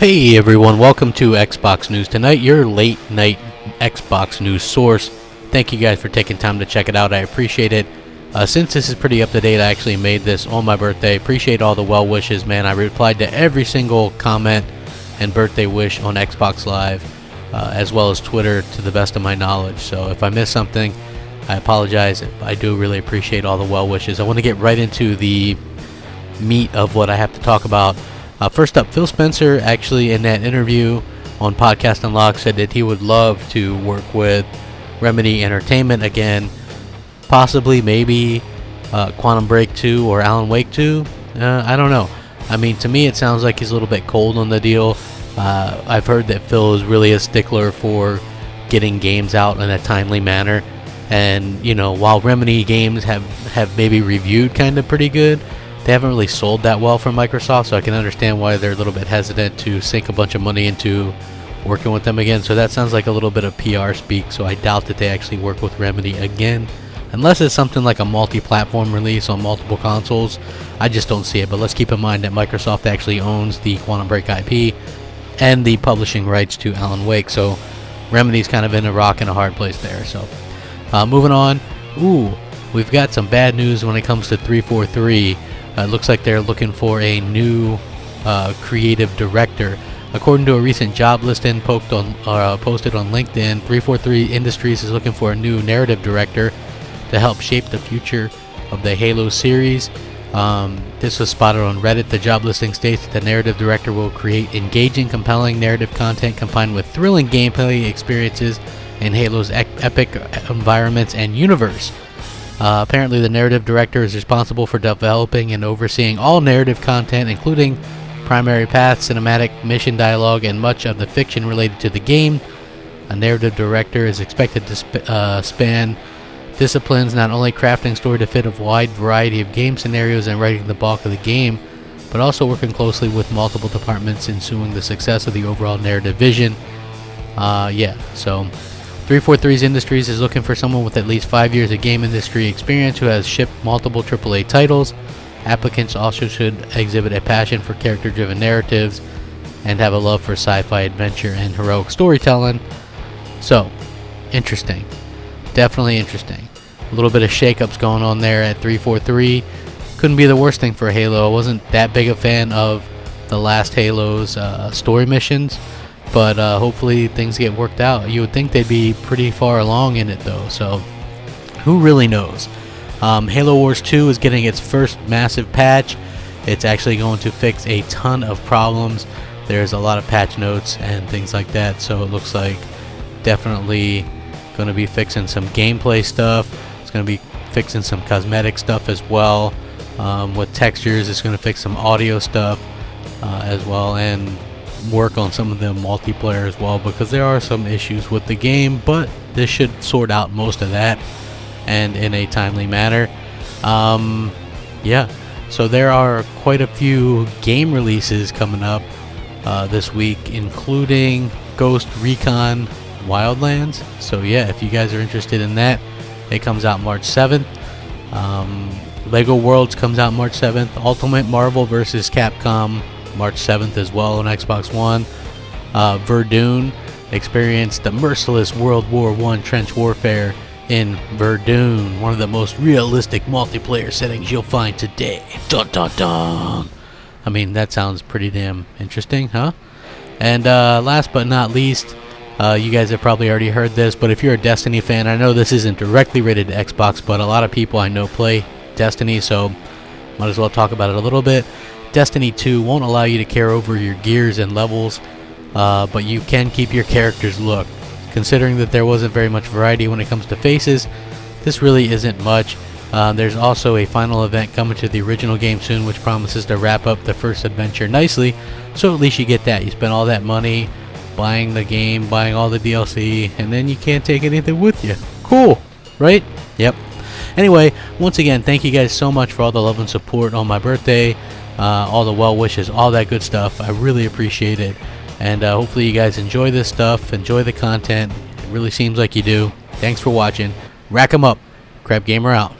Hey everyone, welcome to Xbox News Tonight, your late night Xbox news source. Thank you guys for taking time to check it out. I appreciate it. Since this is pretty up to date, I actually made this on my birthday. Appreciate all the well wishes, man. I replied to every single comment and birthday wish on Xbox Live, as well as Twitter to the best of my knowledge. So if I missed something, I apologize. I do really appreciate all the well wishes. I want to get right into the meat of what I have to talk about. First up, Phil Spencer actually in that interview on Podcast Unlocked said that he would love to work with Remedy Entertainment again, possibly maybe Quantum Break 2 or Alan Wake 2. I don't know. I mean, to me it sounds like he's a little bit cold on the deal. I've heard that Phil is really a stickler for getting games out in a timely manner, and you know, while Remedy games have maybe reviewed kind of pretty good, they haven't really sold that well for Microsoft, so I can understand why they're a little bit hesitant to sink a bunch of money into working with them again. So that sounds like a little bit of PR speak, so I doubt that they actually work with Remedy again. Unless it's something like a multi-platform release on multiple consoles, I just don't see it. But let's keep in mind that Microsoft actually owns the Quantum Break IP and the publishing rights to Alan Wake, so Remedy's kind of in a rock and a hard place there. So moving on, we've got some bad news when it comes to 343. It looks like they're looking for a new creative director. According to a recent job listing posted on LinkedIn, 343 Industries is looking for a new narrative director to help shape the future of the Halo series. This was spotted on Reddit. The job listing states that the narrative director will create engaging, compelling narrative content combined with thrilling gameplay experiences in Halo's epic environments and universe. Apparently, the narrative director is responsible for developing and overseeing all narrative content, including primary path, cinematic, mission dialogue, and much of the fiction related to the game. A narrative director is expected to span disciplines, not only crafting story to fit a wide variety of game scenarios and writing the bulk of the game, but also working closely with multiple departments, ensuring the success of the overall narrative vision. So 343 Industries is looking for someone with at least 5 years of game industry experience who has shipped multiple AAA titles. Applicants also should exhibit a passion for character-driven narratives and have a love for sci-fi adventure and heroic storytelling. So, interesting. Definitely interesting. A little bit of shakeups going on there at 343. Couldn't be the worst thing for Halo. I wasn't that big a fan of the last Halo's story missions, but hopefully things get worked out. You would think they'd be pretty far along in it though, so who really knows. Halo Wars 2 is getting its first massive patch. It's actually going to fix a ton of problems. There's a lot of patch notes and things like that, so it looks like definitely going to be fixing some gameplay stuff. It's going to be fixing some cosmetic stuff as well. With textures, it's going to fix some audio stuff as well, and work on some of the multiplayer as well, because there are some issues with the game, but this should sort out most of that and in a timely manner. So there are quite a few game releases coming up this week, including Ghost Recon Wildlands. So yeah, if you guys are interested in that, it comes out March 7th. Lego Worlds comes out March 7th. Ultimate Marvel vs. Capcom March 7th as well on Xbox One. Verdun, experience the merciless World War I trench warfare in Verdun, one of the most realistic multiplayer settings you'll find today. Dun dun dun. I mean, that sounds pretty damn interesting, huh? And last but not least, you guys have probably already heard this, but if you're a Destiny fan, I know this isn't directly rated to Xbox, but a lot of people I know play Destiny, so might as well talk about it a little bit. Destiny 2 won't allow you to carry over your gears and levels, but you can keep your character's look. Considering that there wasn't very much variety when it comes to faces, this really isn't much. There's also a final event coming to the original game soon, which promises to wrap up the first adventure nicely, so at least you get that. You spend all that money buying the game, buying all the DLC, and then you can't take anything with you. Cool, right? Yep. Anyway, once again, thank you guys so much for all the love and support on my birthday, all the well wishes, all that good stuff. I really appreciate it. And hopefully you guys enjoy this stuff, enjoy the content. It really seems like you do. Thanks for watching. Rack 'em up. Crapgamer out.